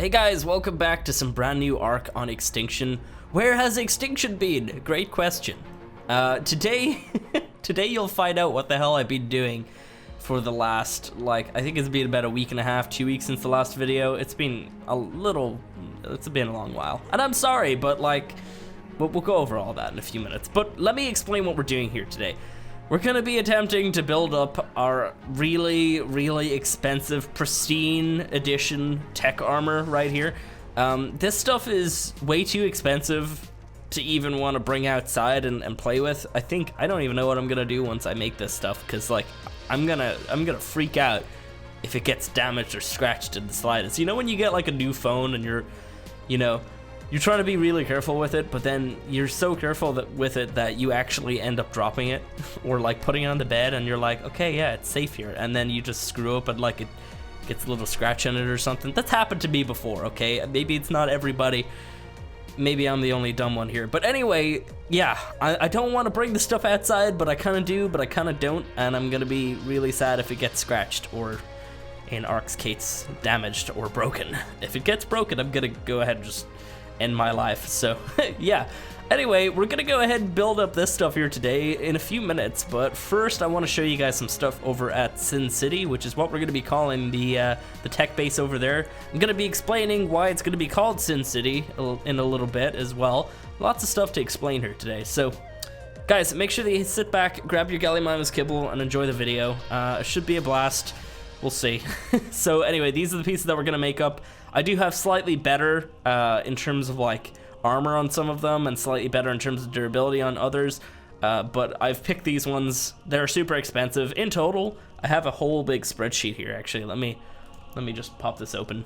Hey guys, welcome back to some brand new arc on Extinction. Where has Extinction been? Great question. Today you'll find out what the hell I've been doing for the last, I think it's been about a week and a half, 2 weeks since the last video. It's been a long while. And I'm sorry, but we'll go over all that in a few minutes. But let me explain what we're doing here today. We're gonna be attempting to build up our really, really expensive, pristine edition tech armor right here. This stuff is way too expensive to even want to bring outside and play with. I don't even know what I'm gonna do once I make this stuff, because I'm gonna freak out if it gets damaged or scratched in the slightest. You know when you get a new phone and you're trying to be really careful with it, but then you're so careful with it that you actually end up dropping it or putting it on the bed and you're like, okay, yeah, it's safe here. And then you just screw up and it gets a little scratch on it or something. That's happened to me before, okay? Maybe it's not everybody. Maybe I'm the only dumb one here. But anyway, yeah, I don't want to bring the stuff outside, but I kind of do, but I kind of don't. And I'm going to be really sad if it gets scratched or, in Ark's case, damaged or broken. If it gets broken, I'm going to go ahead and just end my life. So yeah, anyway, we're gonna go ahead and build up this stuff here today in a few minutes, but first I want to show you guys some stuff over at Sin City, which is what we're gonna be calling the tech base over there. I'm gonna be explaining why it's gonna be called Sin City in a little bit as well. Lots of stuff to explain here today. So guys, make sure that you sit back, grab your Gallimimus kibble, and enjoy the video. It should be a blast. We'll see. So anyway, these are the pieces that we're gonna make up. I do have slightly better in terms of armor on some of them and slightly better in terms of durability on others, but I've picked these ones. They're super expensive. In total, I have a whole big spreadsheet here actually. Let me just pop this open.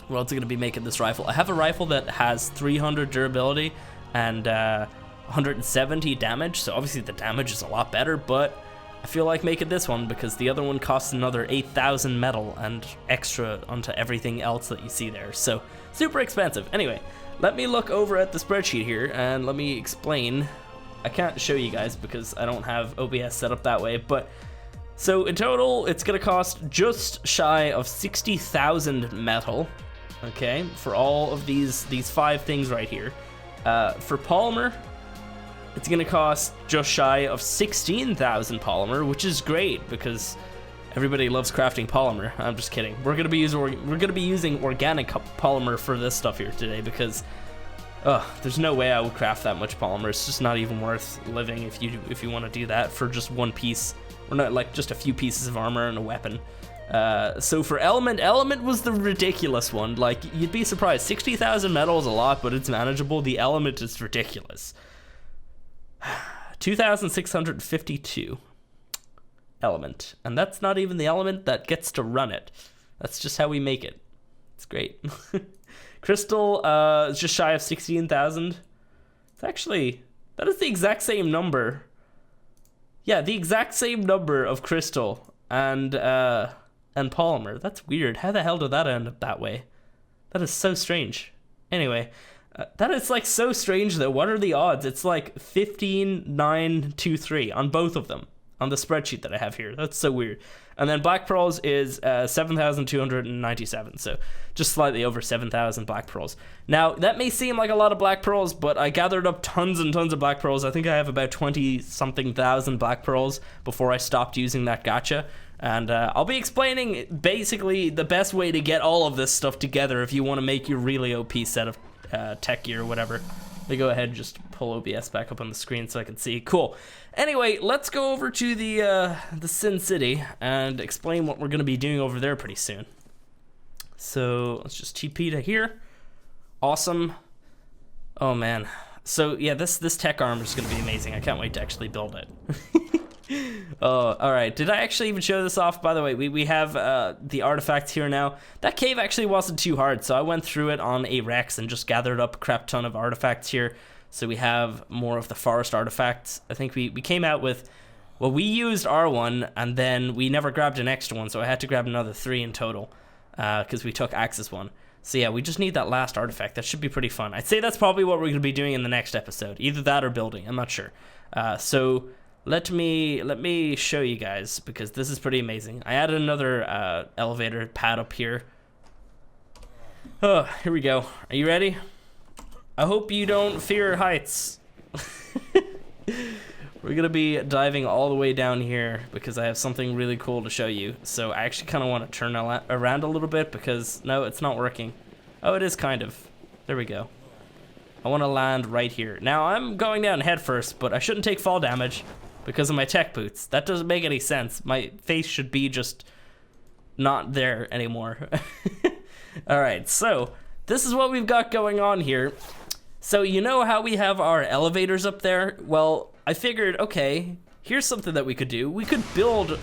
We're also gonna be making this rifle. I have a rifle that has 300 durability and 170 damage, so obviously the damage is a lot better, but I feel like making this one because the other one costs another 8,000 metal and extra onto everything else that you see there. So super expensive. Anyway, let me look over at the spreadsheet here and let me explain. I can't show you guys because I don't have OBS set up that way, but so in total it's gonna cost just shy of 60,000 metal, okay, for all of these 5 things right here. For polymer, it's gonna cost just shy of 16,000 polymer, which is great because everybody loves crafting polymer. I'm just kidding. We're gonna be using organic polymer for this stuff here today because there's no way I would craft that much polymer. It's just not even worth living if you want to do that for just one piece, or not just a few pieces of armor and a weapon. So for element was the ridiculous one. You'd be surprised. 60,000 metal is a lot, but it's manageable. The element is ridiculous. 2,652 element, and that's not even the element that gets to run it. That's just how we make it. It's great. Crystal is just shy of 16,000. It's actually, that is the exact same number. Yeah, the exact same number of crystal and polymer. That's weird. How the hell did that end up that way? That is so strange. Anyway, that is so strange though. What are the odds? It's 15,923 on both of them on the spreadsheet that I have here. That's so weird. And then black pearls is 7,297, so just slightly over 7,000 black pearls. Now that may seem like a lot of black pearls, but I gathered up tons and tons of black pearls. I think I have about 20-something thousand black pearls before I stopped using that gacha. And I'll be explaining basically the best way to get all of this stuff together if you want to make your really OP set of tech gear or whatever. Let me go ahead and just pull OBS back up on the screen so I can see. Cool. Anyway, let's go over to the Sin City and explain what we're going to be doing over there pretty soon. So let's just TP to here. Awesome. Oh man. So yeah, this tech armor is going to be amazing. I can't wait to actually build it. Oh, all right. Did I actually even show this off? By the way, we have the artifacts here now. That cave actually wasn't too hard, so I went through it on a Rex and just gathered up a crap ton of artifacts here. So we have more of the forest artifacts. I think we came out with, well, we used R1 and then we never grabbed an extra one, so I had to grab another 3 in total because we took Axis one. So yeah, we just need that last artifact. That should be pretty fun. I'd say that's probably what we're going to be doing in the next episode. Either that or building. I'm not sure. So let me show you guys because this is pretty amazing. I added another elevator pad up here. Oh, here we go. Are you ready? I hope you don't fear heights. We're gonna be diving all the way down here because I have something really cool to show you. So I actually kind of want to turn around a little bit because no, it's not working. Oh, it is kind of. There we go. I want to land right here. Now I'm going down head first, but I shouldn't take fall damage because of my tech boots. That doesn't make any sense. My face should be just not there anymore. All right, so this is what we've got going on here. So you know how we have our elevators up there? Well, I figured, okay, here's something that we could do. We could build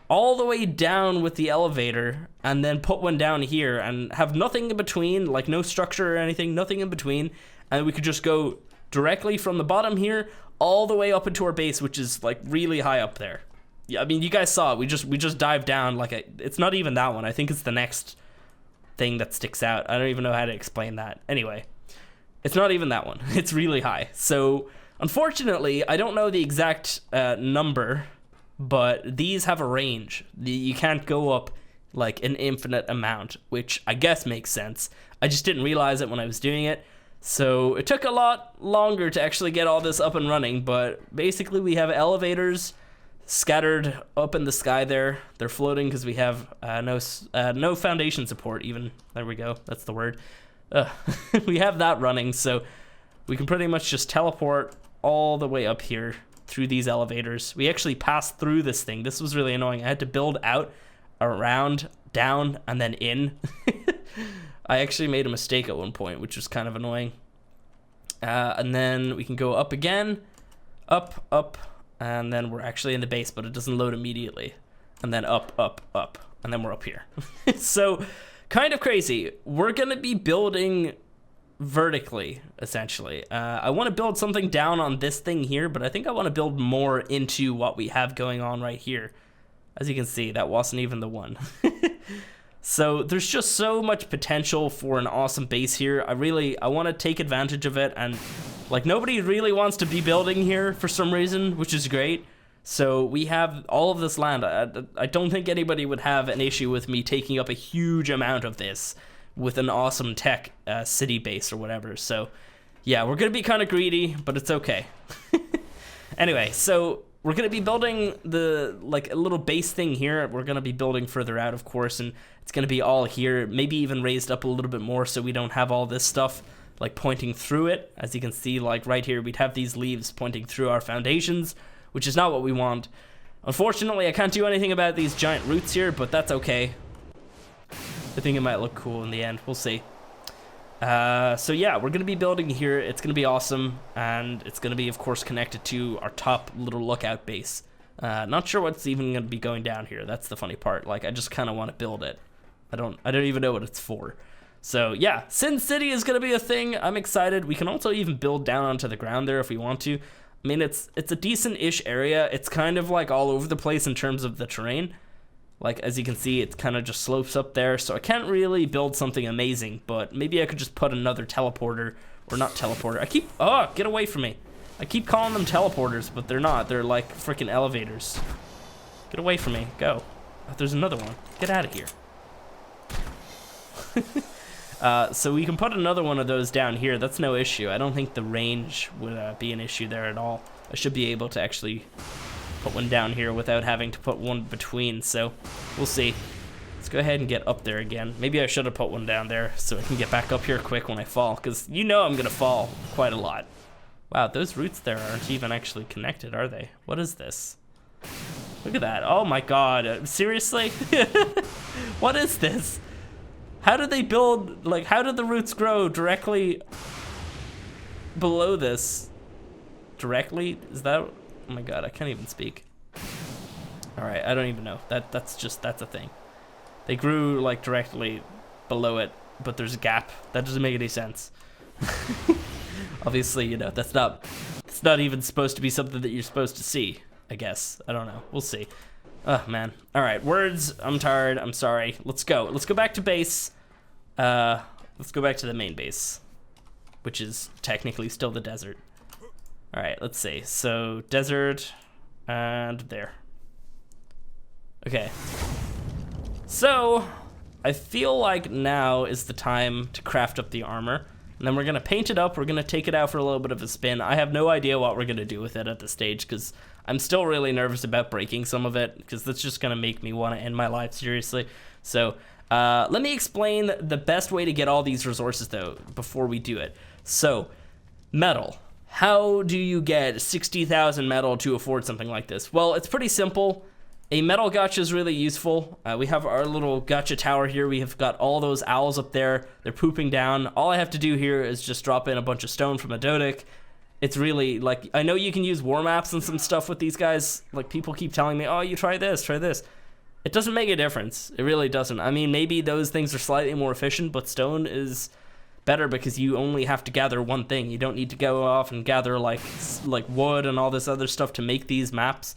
all the way down with the elevator and then put one down here and have nothing in between, like no structure or anything, nothing in between. And we could just go directly from the bottom here all the way up into our base, which is like really high up there. Yeah, I mean, you guys saw it. We just dived down like it's not even that one. I think it's the next thing that sticks out. I don't even know how to explain that. Anyway, it's not even that one. It's really high. So unfortunately, I don't know the exact number, but these have a range. You can't go up like an infinite amount, which I guess makes sense. I just didn't realize it when I was doing it. So it took a lot longer to actually get all this up and running, but basically we have elevators scattered up in the sky there. They're floating because we have no foundation support even. There we go, that's the word. We have that running, so we can pretty much just teleport all the way up here through these elevators. We actually passed through this thing. This was really annoying. I had to build out, around, down, and then in. I actually made a mistake at one point, which was kind of annoying. And then we can go up again, up, and then we're actually in the base, but it doesn't load immediately. And then up, and then we're up here. So, kind of crazy. We're gonna be building vertically, essentially. I want to build something down on this thing here, but I think I want to build more into what we have going on right here. As you can see, that wasn't even the one. So there's just so much potential for an awesome base here. I want to take advantage of it, and like nobody really wants to be building here for some reason, which is great. So we have all of this land. I don't think anybody would have an issue with me taking up a huge amount of this with an awesome tech city base or whatever. So yeah, we're gonna be kind of greedy, but it's okay. Anyway, so we're gonna be building like a little base thing here. We're gonna be building further out, of course, and it's gonna be all here, maybe even raised up a little bit more so we don't have all this stuff like pointing through it. As you can see, like right here, we'd have these leaves pointing through our foundations, which is not what we want. Unfortunately, I can't do anything about these giant roots here, but that's okay. I think it might look cool in the end. We'll see. So yeah, we're gonna be building here. It's gonna be awesome, and it's gonna be, of course, connected to our top little lookout base. Not sure what's even gonna be going down here. That's the funny part. Like, I just kind of want to build it. I don't even know what it's for. So yeah, Sin City is gonna be a thing. I'm excited. We can also even build down onto the ground there if we want to. I mean, it's a decent-ish area. It's kind of like all over the place in terms of the terrain. Like, as you can see, it kind of just slopes up there, so I can't really build something amazing, but maybe I could just put another teleporter, or not teleporter. Oh, get away from me. I keep calling them teleporters, but they're not. They're like freaking elevators. Get away from me, go. Oh, there's another one. Get out of here. So we can put another one of those down here. That's no issue. I don't think the range would be an issue there at all. I should be able to actually put one down here without having to put one between, so we'll see. Let's go ahead and get up there again. Maybe I should have put one down there so I can get back up here quick when I fall, because you know I'm gonna fall quite a lot. Wow, those roots there aren't even actually connected, are they? What is this? Look at that. Oh my god, seriously? What is this? How did they build, like, how did the roots grow directly below this? Directly? Is that... Oh my god, I can't even speak. Alright, I don't even know. That's a thing. They grew like directly below it, but there's a gap. That doesn't make any sense. Obviously, you know, it's not even supposed to be something that you're supposed to see, I guess. I don't know. We'll see. Oh man. Alright, words. I'm tired. I'm sorry. Let's go. Let's go back to base. Let's go back to the main base, which is technically still the desert. All right, let's see. So desert and there. Okay. So I feel like now is the time to craft up the armor. And then we're going to paint it up. We're going to take it out for a little bit of a spin. I have no idea what we're going to do with it at this stage because I'm still really nervous about breaking some of it because that's just going to make me want to end my life seriously. So let me explain the best way to get all these resources, though, before we do it. So, metal. How do you get 60,000 metal to afford something like this? Well, it's pretty simple. A metal gacha is really useful. We have our little gacha tower here. We have got all those owls up there. They're pooping down. All I have to do here is just drop in a bunch of stone from a Dodic. It's really, like, I know you can use war maps and some stuff with these guys. Like, people keep telling me, oh, you try this, try this. It doesn't make a difference. It really doesn't. I mean, maybe those things are slightly more efficient, but stone is better because you only have to gather one thing. You don't need to go off and gather, like wood and all this other stuff to make these maps.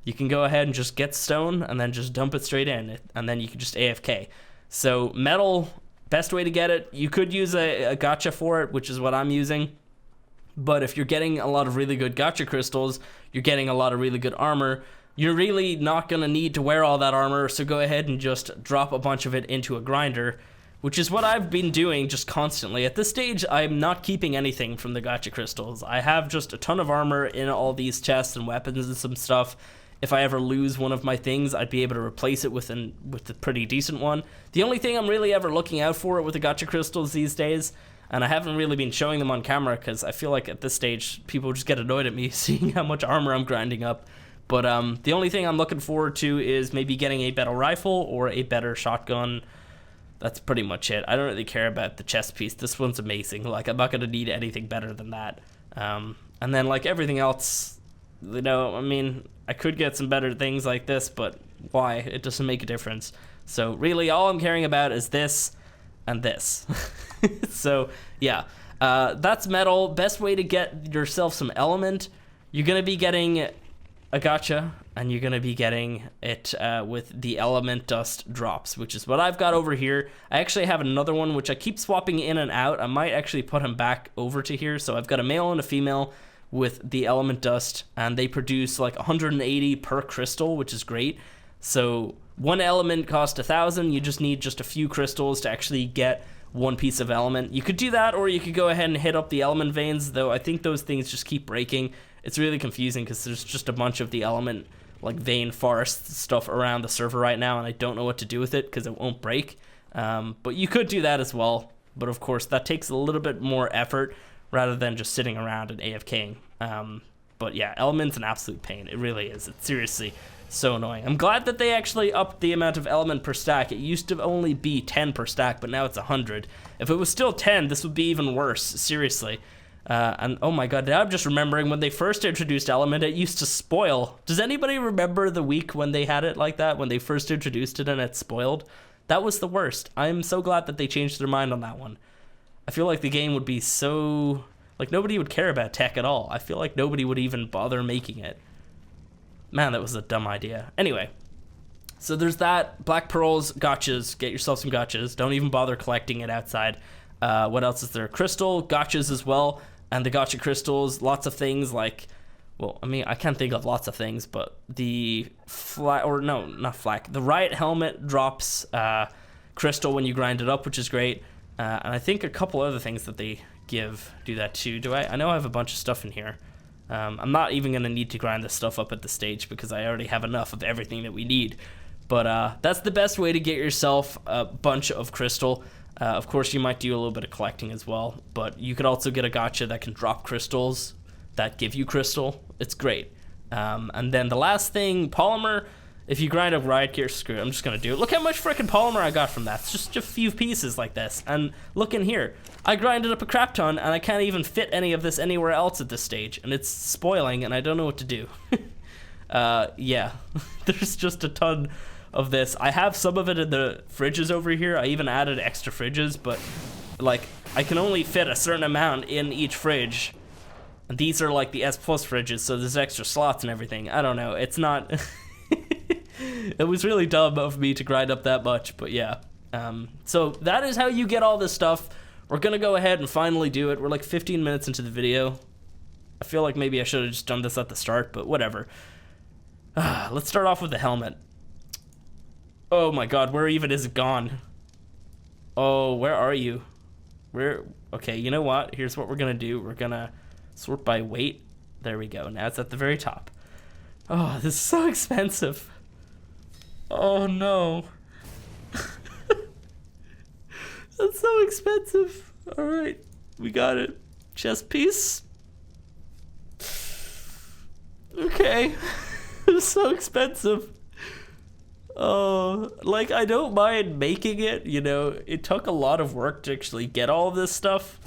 You can go ahead and just get stone and then just dump it straight in, and then you can just AFK. So metal, best way to get it. You could use a gacha for it, which is what I'm using. But if you're getting a lot of really good gacha crystals, you're getting a lot of really good armor, you're really not going to need to wear all that armor, so go ahead and just drop a bunch of it into a grinder, which is what I've been doing just constantly. At this stage, I'm not keeping anything from the gacha crystals. I have just a ton of armor in all these chests and weapons and some stuff. If I ever lose one of my things, I'd be able to replace it with a pretty decent one. The only thing I'm really ever looking out for with the gacha crystals these days, and I haven't really been showing them on camera because I feel like at this stage, people just get annoyed at me seeing how much armor I'm grinding up. But the only thing I'm looking forward to is maybe getting a better rifle or a better shotgun. That's pretty much it. I don't really care about the chest piece. This one's amazing. Like, I'm not going to need anything better than that. And then, like, everything else, you know, I mean, I could get some better things like this, but why? It doesn't make a difference. So really, all I'm caring about is this and this. So, yeah. That's metal. Best way to get yourself some element, you're going to be getting a gacha, and you're going to be getting it with the element dust drops, which is what I've got over here. I actually have another one, which I keep swapping in and out. I might actually put him back over to here. So I've got a male and a female with the element dust, and they produce like 180 per crystal, which is great. So one element costs 1,000. You just need just a few crystals to actually get one piece of element. You could do that, or you could go ahead and hit up the element veins, though I think those things just keep breaking. It's really confusing because there's just a bunch of the element, like, vein forest stuff around the server right now, and I don't know what to do with it because it won't break. But you could do that as well, but of course that takes a little bit more effort rather than just sitting around and AFKing. But yeah, element's an absolute pain. It really is. It's seriously so annoying. I'm glad that they actually upped the amount of element per stack. It used to only be 10 per stack, but now it's 100. If it was still 10, this would be even worse, seriously. And oh my god, now I'm just remembering when they first introduced element, it used to spoil. Does anybody remember the week when they had it like that, when they first introduced it and it spoiled? That was the worst. I'm so glad that they changed their mind on that one. I feel like the game would be so, like, nobody would care about TEK at all. I feel like nobody would even bother making it. Man, that was a dumb idea. Anyway, so there's that. Black pearls, gachas. Get yourself some gachas. Don't even bother collecting it outside. What else is there? Crystal, gachas as well. And the gacha crystals, lots of things like, well, I mean, I can't think of lots of things, but the the riot helmet drops crystal when you grind it up, which is great. And I think a couple other things that they give do that too. I know I have a bunch of stuff in here. I'm not even going to need to grind this stuff up at this stage because I already have enough of everything that we need. But that's the best way to get yourself a bunch of crystal. Of course, you might do a little bit of collecting as well, but you could also get a gacha that can drop crystals that give you crystal. It's great. And then the last thing, polymer. If you grind up riot gear, screw it, I'm just going to do it. Look how much freaking polymer I got from that. It's just a few pieces like this. And look in here. I grinded up a crap ton, and I can't even fit any of this anywhere else at this stage. And it's spoiling, and I don't know what to do. Yeah, there's just a ton of this. I have some of it in the fridges over here. I even added extra fridges, but like I can only fit a certain amount in each fridge. And these are like the S Plus fridges, so there's extra slots and everything. I don't know. It's not. It was really dumb of me to grind up that much, but yeah. So that is how you get all this stuff. We're gonna go ahead and finally do it. We're like 15 minutes into the video. I feel like maybe I should have just done this at the start, but whatever. Let's start off with the helmet. Oh my god, where even is it gone? Oh, where are you? Okay, you know what? Here's what we're gonna do. We're gonna sort by weight. There we go. Now it's at the very top. Oh, this is so expensive. Oh no. That's so expensive. All right, we got it. Chest piece. Okay. It's so expensive. Oh, like, I don't mind making it, you know. It took a lot of work to actually get all of this stuff.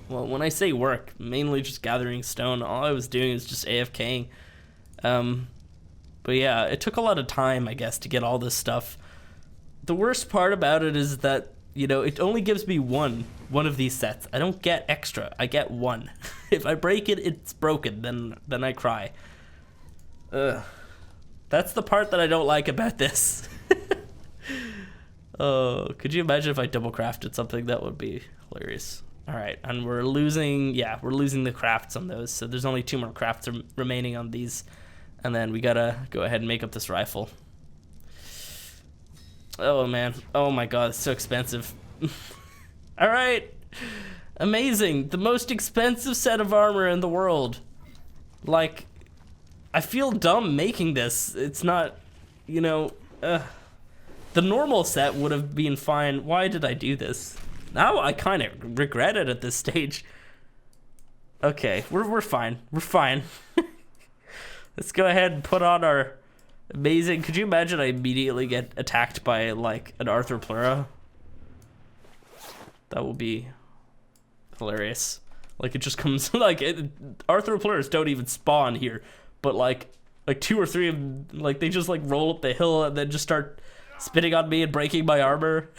Well, when I say work, mainly just gathering stone. All I was doing is just AFKing. But yeah, it took a lot of time, I guess, to get all this stuff. The worst part about it is that, you know, it only gives me one of these sets. I don't get extra. I get one. If I break it, it's broken. Then I cry. Ugh. That's the part that I don't like about this. Oh, could you imagine if I double crafted something? That would be hilarious. All right, and we're losing the crafts on those. So there's only 2 more crafts remaining on these. And then we gotta go ahead and make up this rifle. Oh man, oh my god, it's so expensive. All right, amazing. The most expensive set of armor in the world. Like, I feel dumb making this. It's not, you know, the normal set would have been fine. Why did I do this? Now I kind of regret it at this stage. Okay, we're fine. We're fine. Let's go ahead and put on our amazing. Could you imagine I immediately get attacked by like an arthropleura? That will be hilarious. Like, it just comes like arthropleuras don't even spawn here. But like 2 or 3 of them, like, they just like roll up the hill and then just start spitting on me and breaking my armor.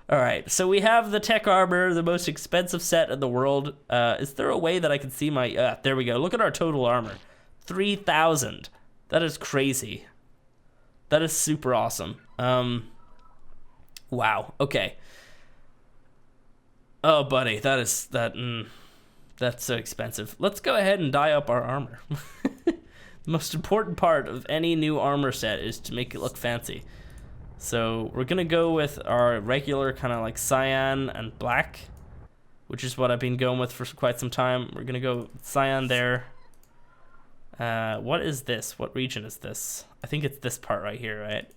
All right, so we have the TEK armor, the most expensive set in the world. Is there a way that I can see my? There we go. Look at our total armor, 3,000. That is crazy. That is super awesome. Wow. Okay. Oh, buddy, that's so expensive. Let's go ahead and dye up our armor. The most important part of any new armor set is to make it look fancy. So we're gonna go with our regular kind of like cyan and black, which is what I've been going with for quite some time. We're gonna go cyan there. What is this? What region is this? I think it's this part right here, right?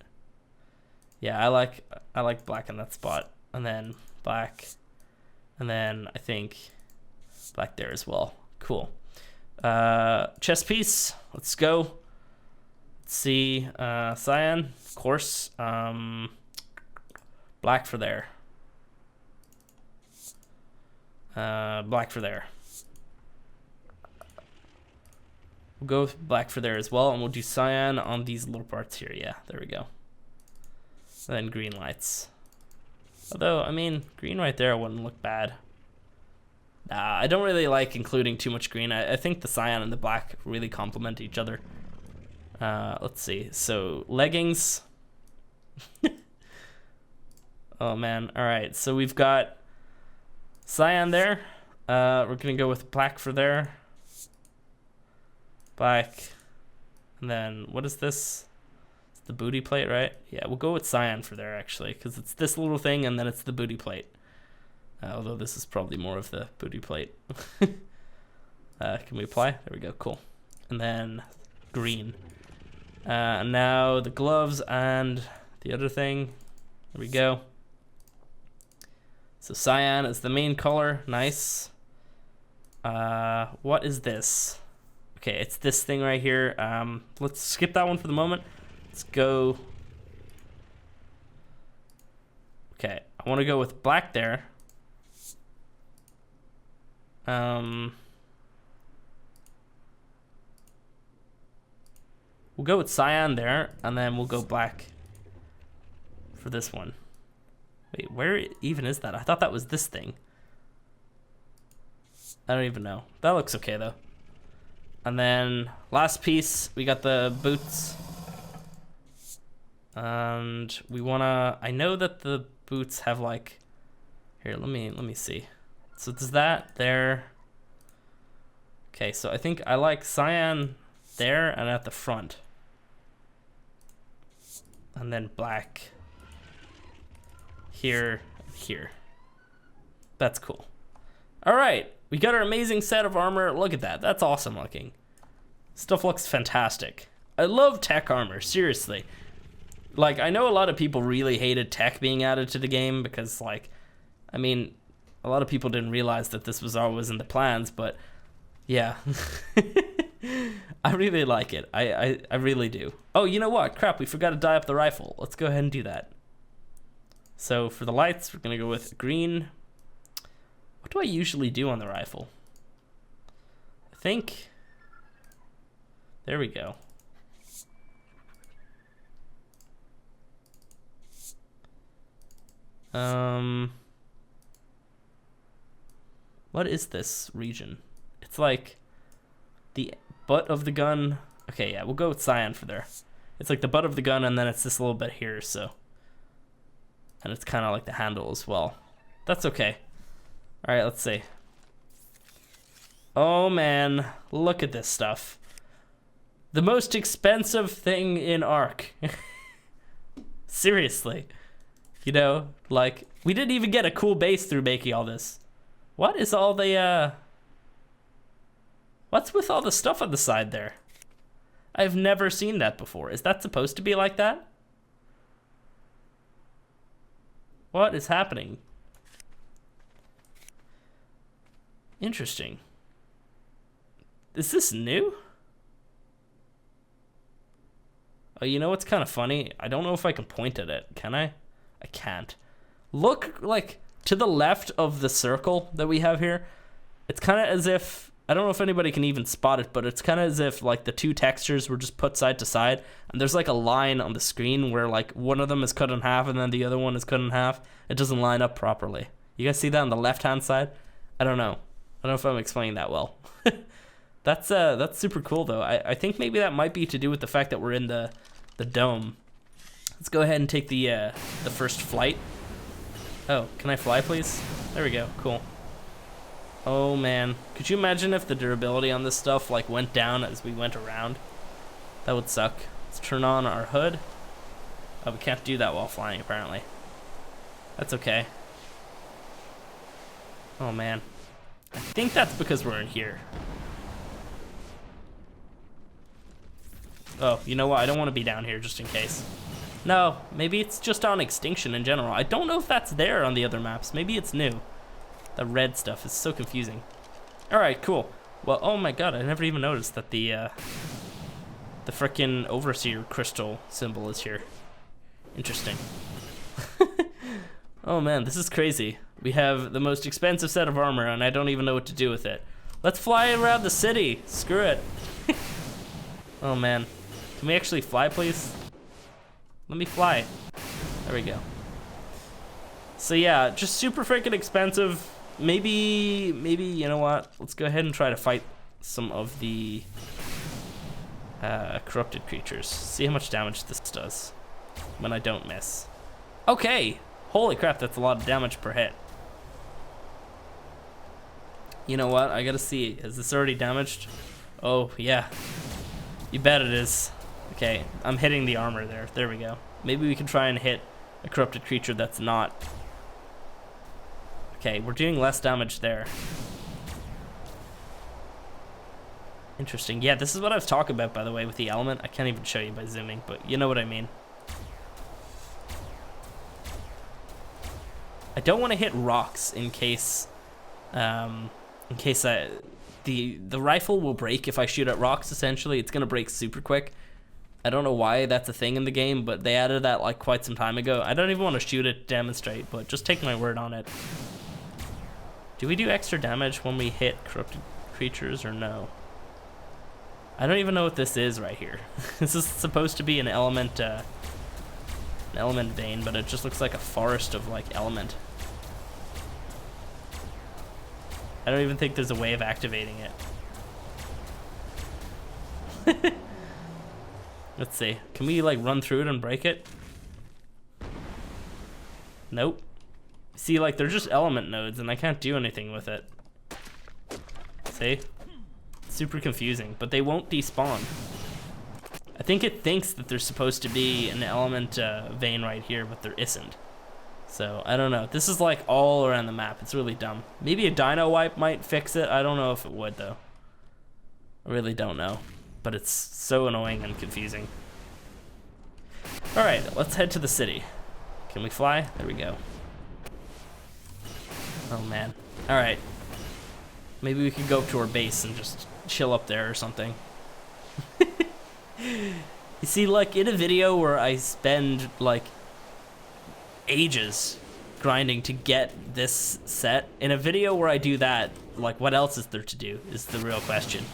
Yeah, I like black in that spot, and then black, and then I think black there as well. Cool. Chest piece. Let's go. Let's see. Cyan, of course. Black for there. Black for there. We'll go with black for there as well, and we'll do cyan on these little parts here. Yeah, there we go. And then green lights. Although, I mean, green right there wouldn't look bad. Nah, I don't really like including too much green. I think the cyan and the black really complement each other. Let's see. So, leggings. Oh, man. All right. So, we've got cyan there. We're going to go with black for there. Black. And then, what is this? It's the booty plate, right? Yeah, we'll go with cyan for there, actually, because it's this little thing, and then it's the booty plate. Although this is probably more of the booty plate. Can we apply? There we go, cool. And then green. Now the gloves and the other thing. There we go. So cyan is the main color, nice. What is this? Okay, it's this thing right here. Let's skip that one for the moment. Let's go. Okay, I want to go with black there. We'll go with cyan there, and then we'll go black for this one. Wait, where even is that? I thought that was this thing. I don't even know. That looks okay, though. And then last piece, we got the boots. And we wanna, I know that the boots have like, here, let me see. So does that there. Okay, so I think I like cyan there and at the front. And then black here, here. That's cool. All right, we got our amazing set of armor. Look at that. That's awesome looking. Stuff looks fantastic. I love tech armor, seriously. Like, I know a lot of people really hated tech being added to the game because, like, I mean, a lot of people didn't realize that this was always in the plans, but yeah. I really like it. I really do. Oh, you know what? Crap, we forgot to dye up the rifle. Let's go ahead and do that. So for the lights, we're gonna go with green. What do I usually do on the rifle? I think, there we go. What is this region? It's like the butt of the gun. Okay, yeah, we'll go with cyan for there. It's like the butt of the gun, and then it's this little bit here, so. And it's kind of like the handle as well. That's okay. All right, let's see. Oh man, look at this stuff. The most expensive thing in Ark. Seriously. You know, like, we didn't even get a cool base through making all this. What is all the, what's with all the stuff on the side there? I've never seen that before. Is that supposed to be like that? What is happening? Interesting. Is this new? Oh, you know what's kind of funny? I don't know if I can point at it. Can I? I can't. Look, like, to the left of the circle that we have here. It's kind of as if, I don't know if anybody can even spot it, but it's kind of as if, like, the two textures were just put side to side, and there's, like, a line on the screen where, like, one of them is cut in half and then the other one is cut in half. It doesn't line up properly. You guys see that on the left-hand side? I don't know. I don't know if I'm explaining that well. That's super cool, though. I think maybe that might be to do with the fact that we're in the dome. Let's go ahead and take the first flight. Oh, can I fly, please? There we go. Cool. Oh, man. Could you imagine if the durability on this stuff, like, went down as we went around? That would suck. Let's turn on our hood. Oh, we can't do that while flying, apparently. That's okay. Oh, man. I think that's because we're in here. Oh, you know what? I don't want to be down here just in case. No, maybe it's just on Extinction in general. I don't know if that's there on the other maps. Maybe it's new. The red stuff is so confusing. All right, cool. Well, oh my god, I never even noticed that the frickin' Overseer crystal symbol is here. Interesting. Oh man, this is crazy. We have the most expensive set of armor, and I don't even know what to do with it. Let's fly around the city. Screw it. Oh man. Can we actually fly, please? Let me fly. There we go. So yeah, just super freaking expensive. Maybe, you know what? Let's go ahead and try to fight some of the corrupted creatures. See how much damage this does when I don't miss. Okay. Holy crap, that's a lot of damage per hit. You know what? I gotta see. Is this already damaged? Oh, yeah. You bet it is. Okay, I'm hitting the armor there. There we go. Maybe we can try and hit a corrupted creature that's not. Okay, we're doing less damage there. Interesting. Yeah, this is what I was talking about, by the way, with the element. I can't even show you by zooming, but you know what I mean. I don't want to hit rocks in case the rifle will break if I shoot at rocks. Essentially, it's gonna break super quick. I don't know why that's a thing in the game, but they added that like quite some time ago. I don't even want to shoot it to demonstrate, but just take my word on it. Do we do extra damage when we hit corrupted creatures or no? I don't even know what this is right here. This is supposed to be an element vein, but it just looks like a forest of like element. I don't even think there's a way of activating it. Let's see. Can we like run through it and break it? Nope. See, like they're just element nodes and I can't do anything with it. See? Super confusing, but they won't despawn. I think it thinks that there's supposed to be an element vein right here, but there isn't. So, I don't know. This is like all around the map. It's really dumb. Maybe a dino wipe might fix it. I don't know if it would, though. I really don't know. But it's so annoying and confusing. Alright, let's head to the city. Can we fly? There we go. Oh, man. Alright. Maybe we could go up to our base and just chill up there or something. You see, like, in a video where I spend, like, ages grinding to get this set, in a video where I do that, like, what else is there to do is the real question.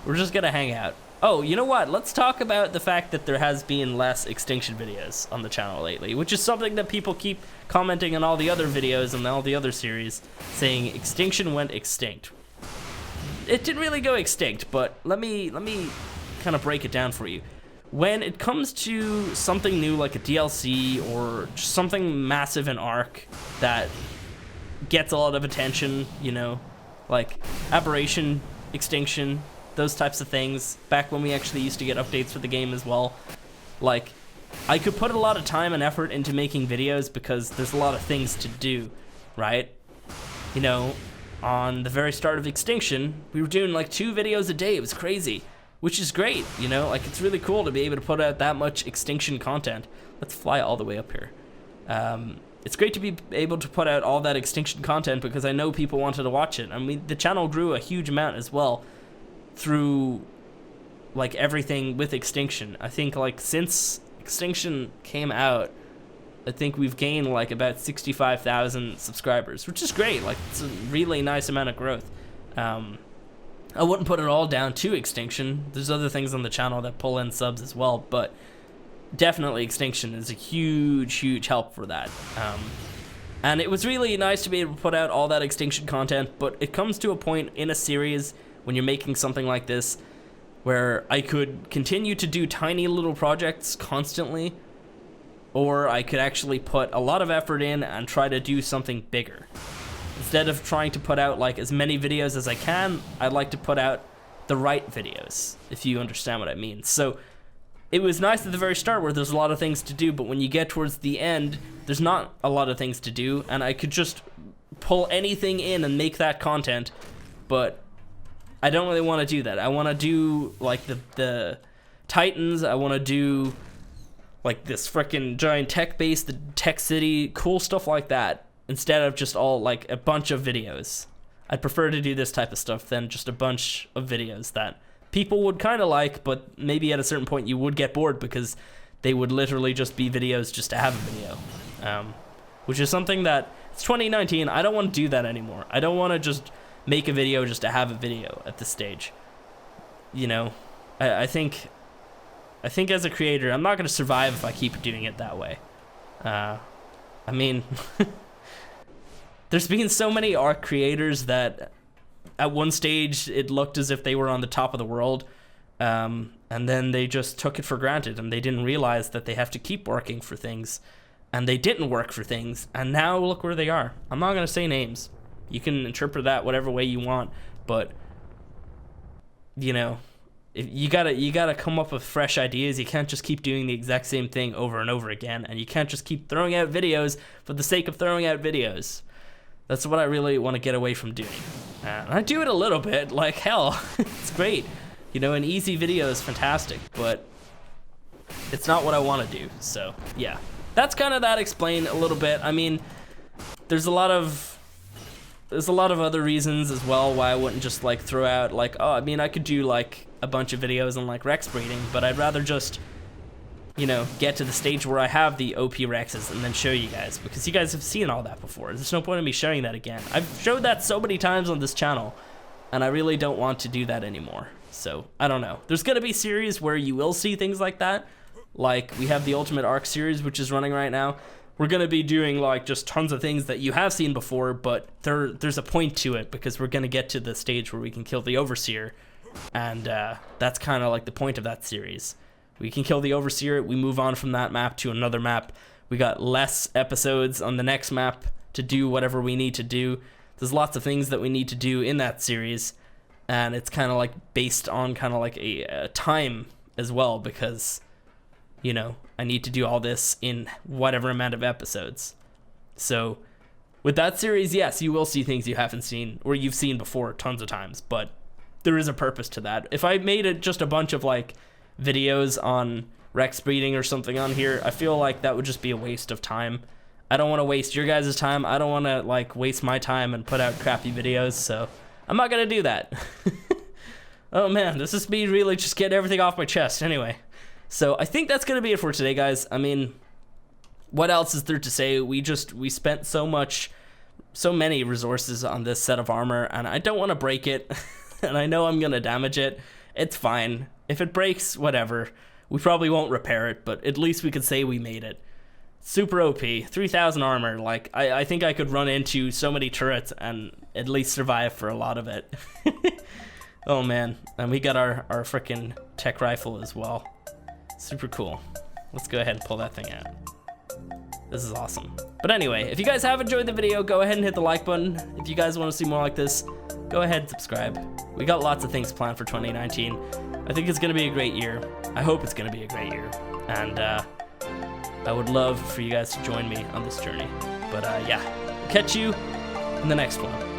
We're just gonna hang out. Oh, you know what? Let's talk about the fact that there has been less Extinction videos on the channel lately, which is something that people keep commenting on all the other videos and all the other series, saying Extinction went extinct. It didn't really go extinct, but let me kind of break it down for you. When it comes to something new like a DLC or just something massive in Arc that gets a lot of attention, you know, like Aberration, Extinction, those types of things, back when we actually used to get updates for the game as well, like, I could put a lot of time and effort into making videos because there's a lot of things to do, right? You know, on the very start of Extinction, we were doing like 2 videos a day. It was crazy, which is great, you know? Like, it's really cool to be able to put out that much Extinction content. Let's fly all the way up here. It's great to be able to put out all that Extinction content because I know people wanted to watch it. I mean, the channel grew a huge amount as well through, like, everything with Extinction. I think, like, since Extinction came out, I think we've gained, like, about 65,000 subscribers, which is great. Like, it's a really nice amount of growth. I wouldn't put it all down to Extinction. There's other things on the channel that pull in subs as well, but definitely Extinction is a huge, huge help for that. And it was really nice to be able to put out all that Extinction content, but it comes to a point in a series when you're making something like this where I could continue to do tiny little projects constantly, or I could actually put a lot of effort in and try to do something bigger. Instead of trying to put out like as many videos as I can, I'd like to put out the right videos, if you understand what I mean. So it was nice at the very start where there's a lot of things to do, but when you get towards the end, there's not a lot of things to do, and I could just pull anything in and make that content, but I don't really want to do that. I want to do like the Titans, I want to do like this freaking giant tech base, the tech city, cool stuff like that, instead of just all like a bunch of videos. I'd prefer to do this type of stuff than just a bunch of videos that people would kind of like, but maybe at a certain point you would get bored because they would literally just be videos just to have a video. Which is something that, it's 2019, I don't want to do that anymore. I don't want to just make a video just to have a video at this stage. You know, I think as a creator, I'm not going to survive if I keep doing it that way. I mean, there's been so many Arc creators that at one stage it looked as if they were on the top of the world, and then they just took it for granted and they didn't realize that they have to keep working for things, and they didn't work for things, and now look where they are. I'm not going to say names. You can interpret that whatever way you want, but you know, you gotta come up with fresh ideas. You can't just keep doing the exact same thing over and over again, and you can't just keep throwing out videos for the sake of throwing out videos. That's what I really want to get away from doing. And I do it a little bit, like hell. It's great, you know, an easy video is fantastic, but it's not what I want to do. So yeah, that's kind of that explained a little bit. I mean, there's a lot of other reasons as well why I wouldn't just like throw out like, oh, I mean, I could do like a bunch of videos on like Rex breeding, but I'd rather just, you know, get to the stage where I have the OP Rexes and then show you guys, because you guys have seen all that before. There's no point in me showing that again. I've showed that so many times on this channel, and I really don't want to do that anymore. So I don't know. There's gonna be series where you will see things like that. Like we have the Ultimate Arc series, which is running right now. We're gonna be doing like just tons of things that you have seen before, but there's a point to it, because we're gonna get to the stage where we can kill the Overseer, and that's kind of like the point of that series. We can kill the Overseer, we move on from that map to another map. We got less episodes on the next map to do whatever we need to do. There's lots of things that we need to do in that series, and it's kind of like based on kind of like a time as well, because you know, I need to do all this in whatever amount of episodes. So with that series, yes, you will see things you haven't seen or you've seen before tons of times, but there is a purpose to that. If I made it just a bunch of like videos on Rex breeding or something on here, I feel like that would just be a waste of time. I don't want to waste your guys' time. I don't want to like waste my time and put out crappy videos, so I'm not gonna do that. Oh man, this is me really just getting everything off my chest. Anyway, so I think that's gonna be it for today, guys. I mean, what else is there to say? We spent so many resources on this set of armor, and I don't want to break it. And I know I'm gonna damage it. It's fine. If it breaks, whatever. We probably won't repair it, but at least we could say we made it. Super OP, 3,000 armor. Like, I think I could run into so many turrets and at least survive for a lot of it. Oh man, and we got our frickin' TEK rifle as well. Super cool. Let's go ahead and pull that thing out. This is awesome. But anyway, if you guys have enjoyed the video, go ahead and hit the like button. If you guys want to see more like this, go ahead and subscribe. We got lots of things planned for 2019. I think it's gonna be a great year. I hope it's gonna be a great year. And I would love for you guys to join me on this journey. But yeah, catch you in the next one.